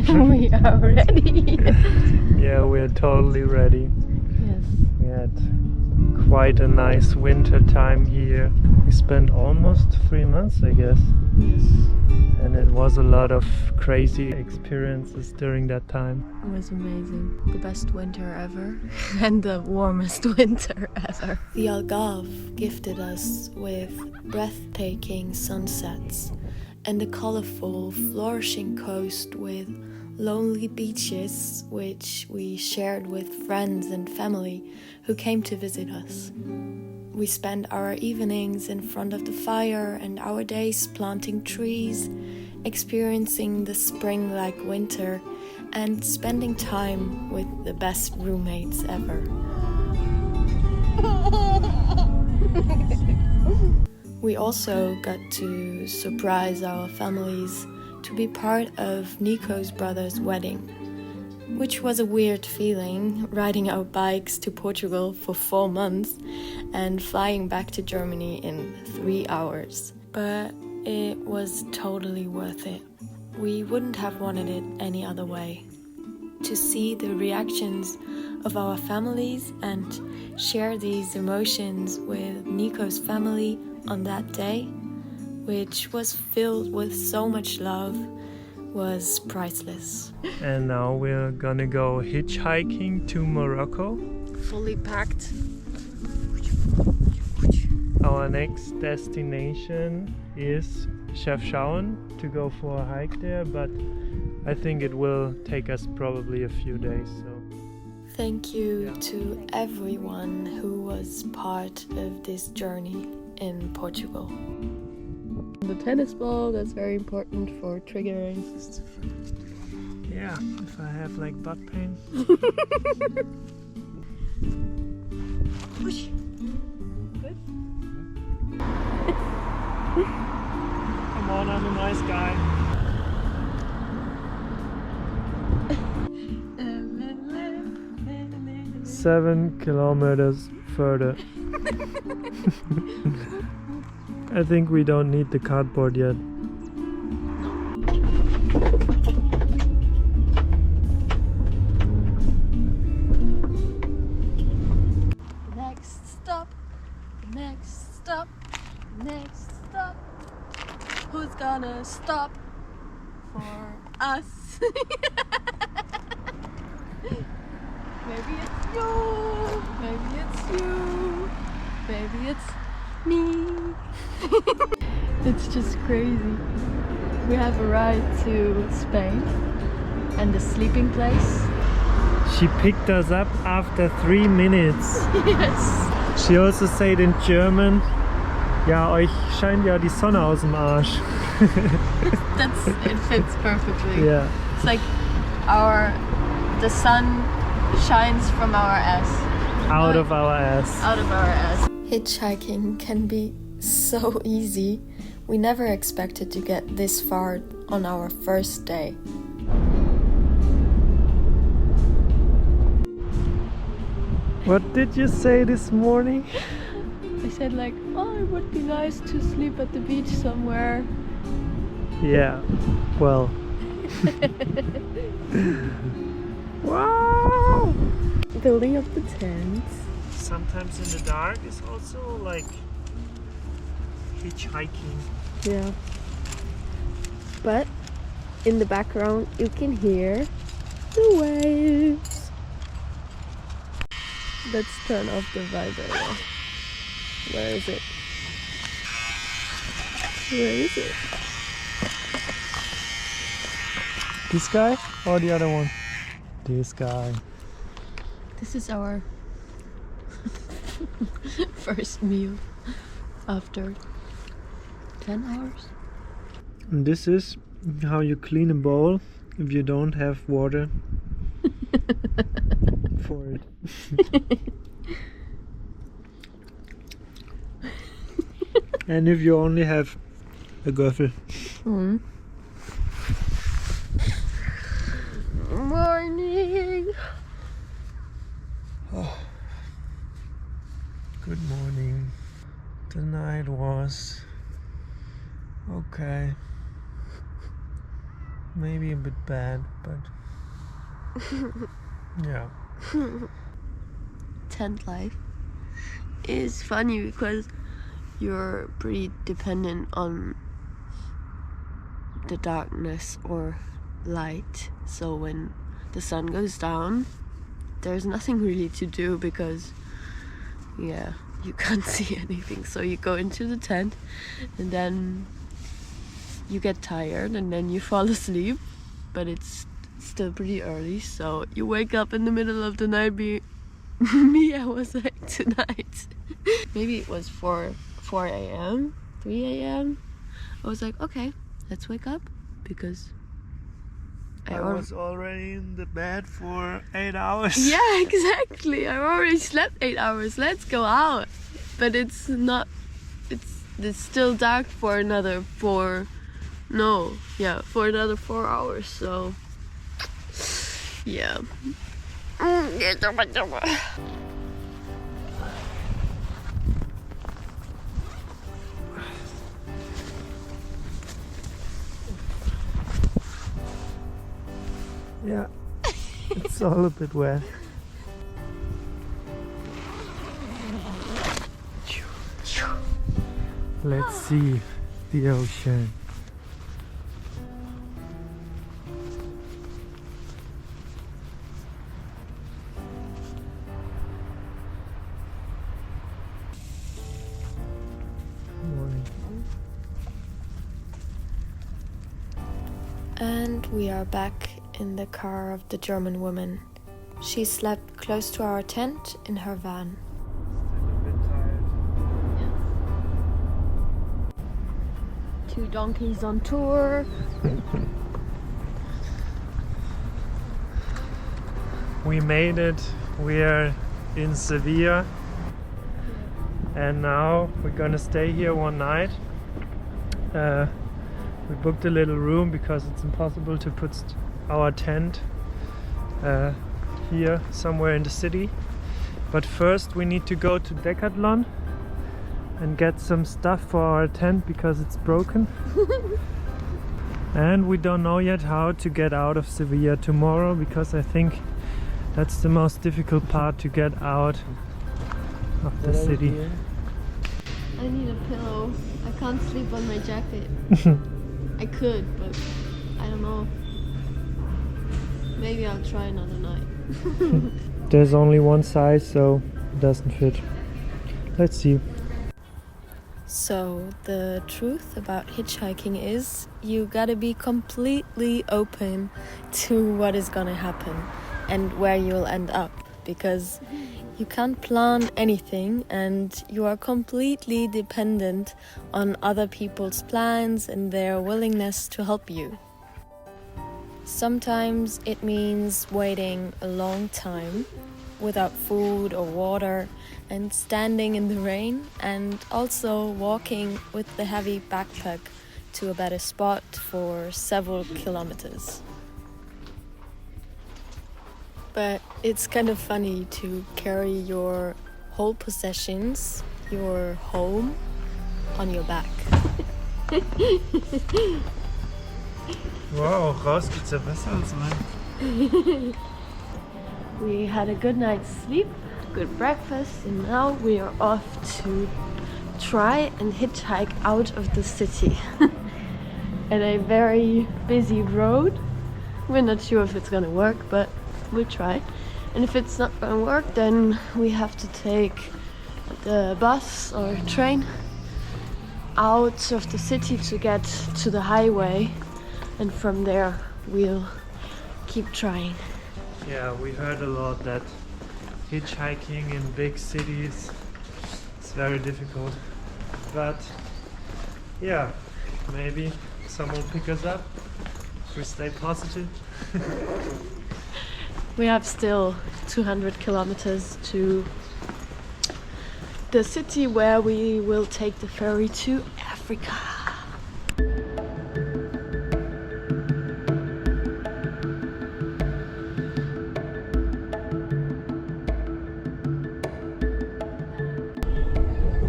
We are ready. Yeah, we're totally ready. Yes. We had quite a nice winter time here. We spent almost 3 months, I guess. Yes. And it was a lot of crazy experiences during that time. It was amazing. The best winter ever. And the warmest winter ever. The Algarve gifted us with breathtaking sunsets and a colorful, flourishing coast with lonely beaches, which we shared with friends and family who came to visit us. We spent our evenings in front of the fire and our days planting trees, experiencing the spring like winter, and spending time with the best roommates ever. We also got to surprise our families to be part of Nico's brother's wedding, which was a weird feeling, riding our bikes to Portugal for 4 months and flying back to Germany in 3 hours. But it was totally worth it. We wouldn't have wanted it any other way. To see the reactions of our families and share these emotions with Nico's family on that day, which was filled with so much love, was priceless. And now we're gonna go hitchhiking to Morocco. Fully packed. Our next destination is Chefchaouen, to go for a hike there, but I think it will take us probably a few days. So Thank you to everyone who was part of this journey in Portugal. The tennis ball, that's very important for triggering. yeah, if I have like butt pain. Push. Good. Come on, I'm a nice guy. Seven kilometers further. I think we don't need the cardboard yet. Next stop. Next stop. Next stop. Who's gonna stop for us? Maybe it's you. Maybe it's you. Maybe it's me. It's just crazy. We have a ride to Spain and the sleeping place. She picked us up after 3 minutes. Yes. She also said in German, ja, euch scheint ja die Sonne aus dem Arsch. It fits perfectly. Yeah. It's like the sun shines from our ass. Out of our ass. Out of our ass. Hitchhiking can be so easy. We never expected to get this far on our first day. What did you say this morning? I said like, oh, it would be nice to sleep at the beach somewhere. Yeah, well. Wow! Building up the tents. Sometimes in the dark is also like hitchhiking. Yeah. But in the background you can hear the waves. Let's turn off the vibrator. Where is it? Where is it? This guy or the other one? This guy. This is our first meal after 10 hours. And this is how you clean a bowl if you don't have water for it. And if you only have a Göffel. Mm. Morning. Oh. Good morning. The night was okay. maybe a bit bad, but yeah. Tent life is funny because you're pretty dependent on the darkness or light. So when the sun goes down, there's nothing really to do because you can't see anything. So you go into the tent and then you get tired and then you fall asleep, but it's still pretty early, so you wake up in the middle of the night. Me, I was like, tonight maybe it was 4 a.m, 3 a.m. I was like, okay, let's wake up because I was already in the bed for 8 hours. Yeah, exactly. I already slept 8 hours. Let's go out. But it's it's still dark for another 4 hours. So yeah. Yeah, it's all a bit wet. Let's see the ocean. Morning. And we are back in the car of the German woman. She slept close to our tent in her van. Still a bit tired. 2 donkeys on tour. We made it. We are in Sevilla, and now we're gonna stay here one night. We booked a little room because it's impossible to put our tent here somewhere in the city. But first we need to go to Decathlon and get some stuff for our tent because it's broken. And we don't know yet how to get out of Sevilla tomorrow, because I think that's the most difficult part, to get out of the city. I need a pillow. I can't sleep on my jacket. I could, but I don't know. Maybe I'll try another night. There's only one size, so it doesn't fit. Let's see. So the truth about hitchhiking is you gotta be completely open to what is gonna happen and where you'll end up, because you can't plan anything and you are completely dependent on other people's plans and their willingness to help you. Sometimes it means waiting a long time without food or water and standing in the rain, and also walking with the heavy backpack to a better spot for several kilometers. But it's kind of funny to carry your whole possessions, your home, on your back. Wow, raus geht's ja besser als rein. We had a good night's sleep, good breakfast, and now we are off to try and hitchhike out of the city at a very busy road. We're not sure if it's gonna work, but we'll try. And if it's not gonna work, then we have to take the bus or train out of the city to get to the highway, and from there we'll keep trying. Yeah, we heard a lot that hitchhiking in big cities is very difficult. But yeah, maybe someone will pick us up if we stay positive. We have still 200 kilometers to the city where we will take the ferry to Africa.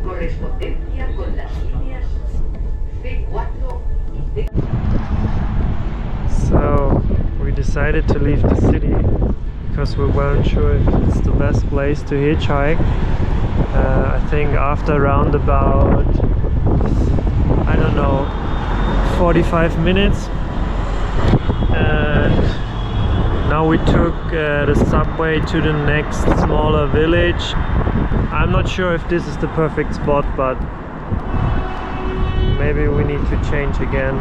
Correspondencia con las líneas C4 y C. So decided to leave the city because we weren't sure if it's the best place to hitchhike. I think after around about, I don't know, 45 minutes. And now we took the subway to the next smaller village. I'm not sure if this is the perfect spot, but maybe we need to change again.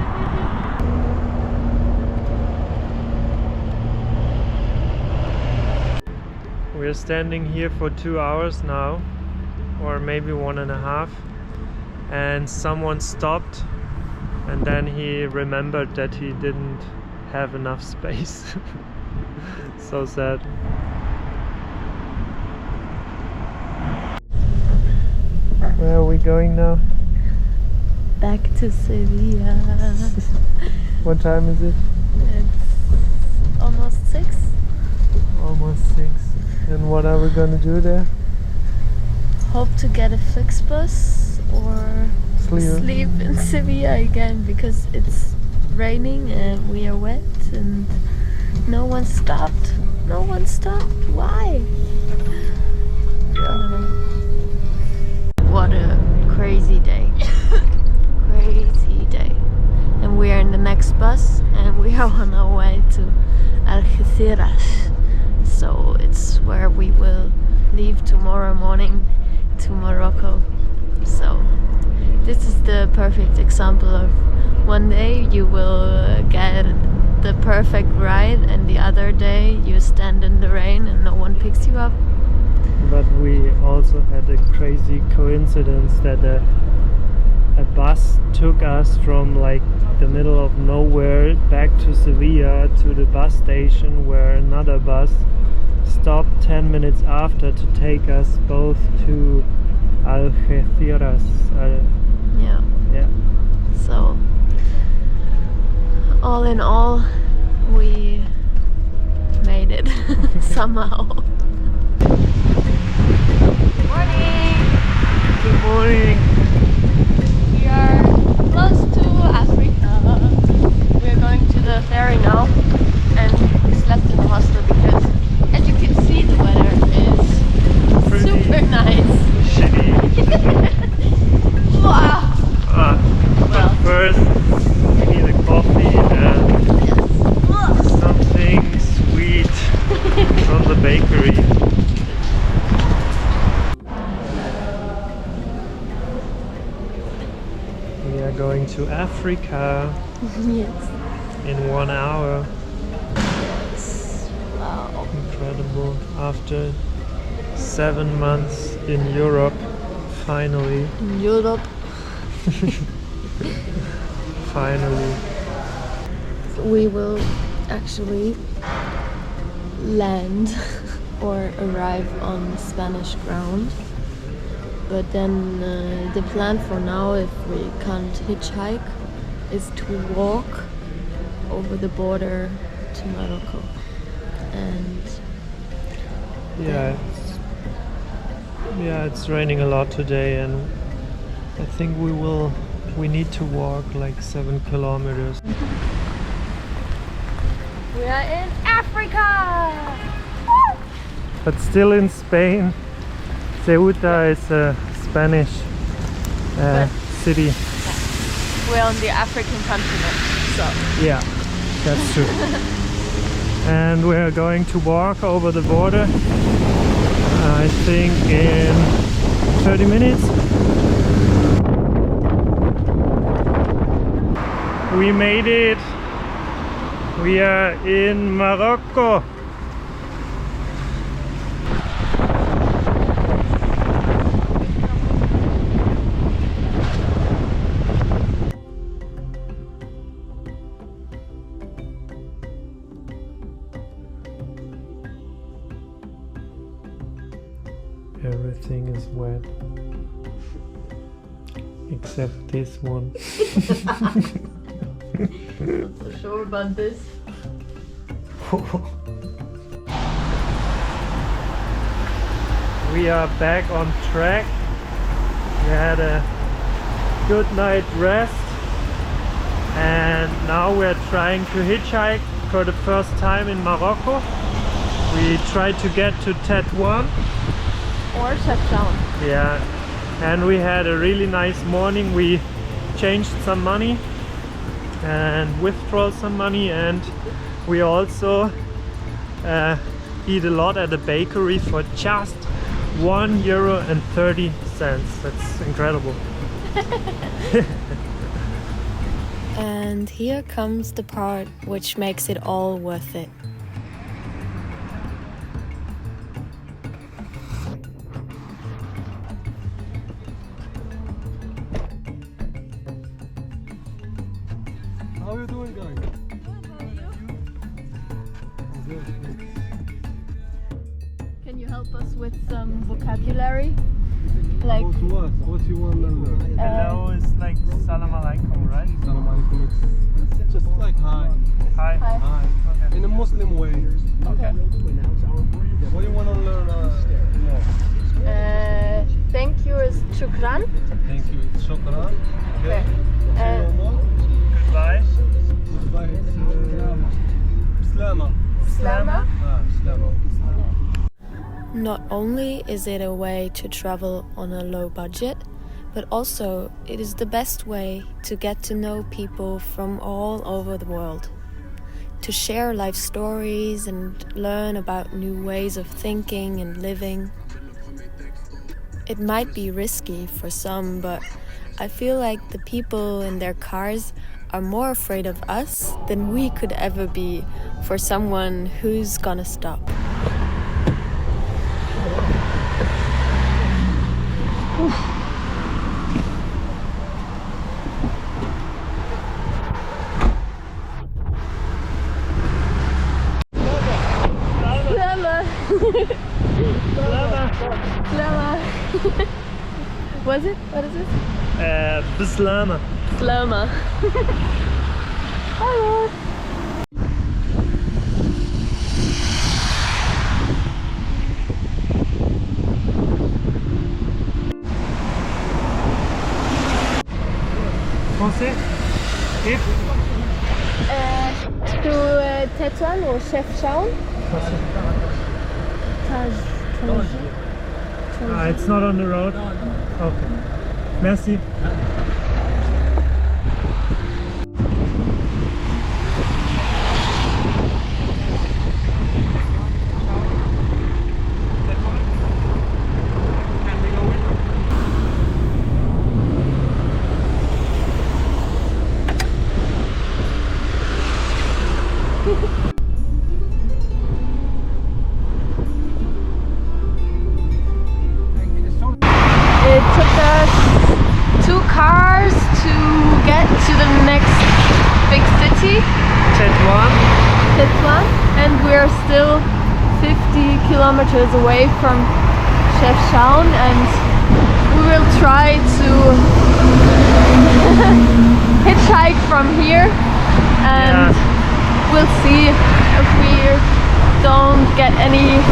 We're standing here for 2 hours now, or maybe 1.5, and someone stopped and then he remembered that he didn't have enough space. So sad. Where are we going now? Back to Sevilla. What time is it? It's almost 6. Almost 6. And what are we gonna do there? Hope to get a Flixbus or sleep in Sevilla again, because it's raining and we are wet and no one stopped. No one stopped. Why? Yeah. What a crazy day. Crazy day. And we are in the next bus and we are on our way to Algeciras. So it's where we will leave tomorrow morning to Morocco. So this is the perfect example of one day you will get the perfect ride and the other day you stand in the rain and no one picks you up. But we also had a crazy coincidence that a bus took us from like the middle of nowhere back to Sevilla to the bus station, where another bus stopped 10 minutes after to take us both to Algeciras. Yeah. Yeah. So all in all, we made it somehow. Good morning. We are close to Africa. We are going to the ferry now, and we slept in the hostel because, as you can see, the weather is Pretty super nice. Shitty. Wow. But Well. first we need a coffee and something sweet from the bakery. We are going to Africa Yes. in 1 hour. Wow. Incredible. After 7 months in Europe, finally. In Europe. Finally. We will actually land or arrive on Spanish ground. But then the plan for now, if we can't hitchhike, is to walk over the border to Morocco. And it's raining a lot today, and I think we need to walk like 7 kilometers. we are in Africa! But still in Spain. Ceuta is a Spanish city. We're on the African continent, so. Yeah, that's true. And we're going to walk over the border, I think in 30 minutes. We made it! We are in Morocco! Everything is wet except this one. Not so sure about this. We are back on track. We had a good night rest and now we're trying to hitchhike for the first time in Morocco. We tried to get to Tetouan. Or Chefchaouen. Yeah, and we had a really nice morning. We changed some money and withdrew some money, and we also eat a lot at a bakery for just €1.30. That's incredible. And here comes the part which makes it all worth it. How are you doing, guys? Can you help us with some vocabulary? Like, Go to us. What you want to learn? Hello is like salam alaikum, right? Salam alaikum. It's just like hi. Hi. Hi. Hi. Okay. In a Muslim way. Okay. What do you want to learn more? Thank you is shukran. Thank you. It's shukran. Okay. No more? Goodbye. Goodbye. It's Slama. Slama. Slama. Not only is it a way to travel on a low budget, but also it is the best way to get to know people from all over the world, to share life stories and learn about new ways of thinking and living. It might be risky for some, but I feel like the people in their cars are more afraid of us than we could ever be for someone who's gonna stop. Slama. Slama. Was it? What is it? Bislama. Slama. Hello. Français? If? To Tetouan or Chefchaouen? It's not on the road. Okay. Merci. It took us 2 cars to get to the next big city, Tetouan. Tetouan, and we're still 50 kilometers away from Chefchaouen, and we will try to hitchhike from here, and we'll see if we don't get any.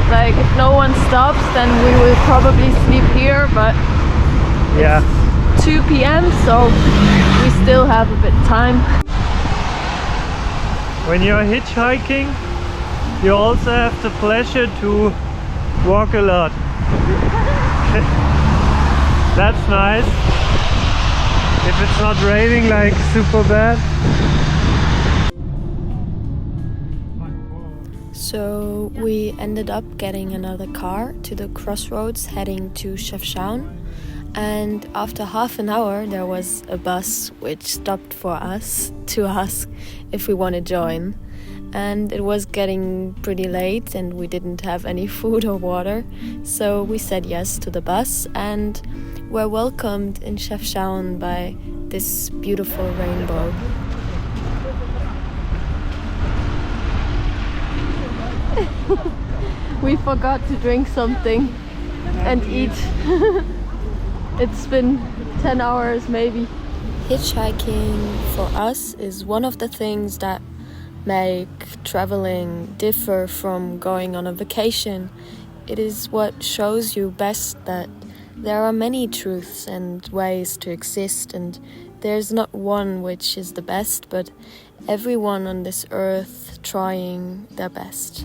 Like, if no one stops, then we will probably sleep here, but Yeah. 2 p.m, so we still have a bit of time. When you're hitchhiking, you also have the pleasure to walk a lot. That's nice. If it's not raining like super bad. So we ended up getting another car to the crossroads heading to Chefchaouen, and after half an hour there was a bus which stopped for us to ask if we want to join. And it was getting pretty late and we didn't have any food or water, so we said yes to the bus and were welcomed in Chefchaouen by this beautiful rainbow. We forgot to drink something and eat. It's been 10 hours maybe. Hitchhiking for us is one of the things that make traveling differ from going on a vacation. It is what shows you best that there are many truths and ways to exist and There's not one which is the best, but everyone on this earth trying their best.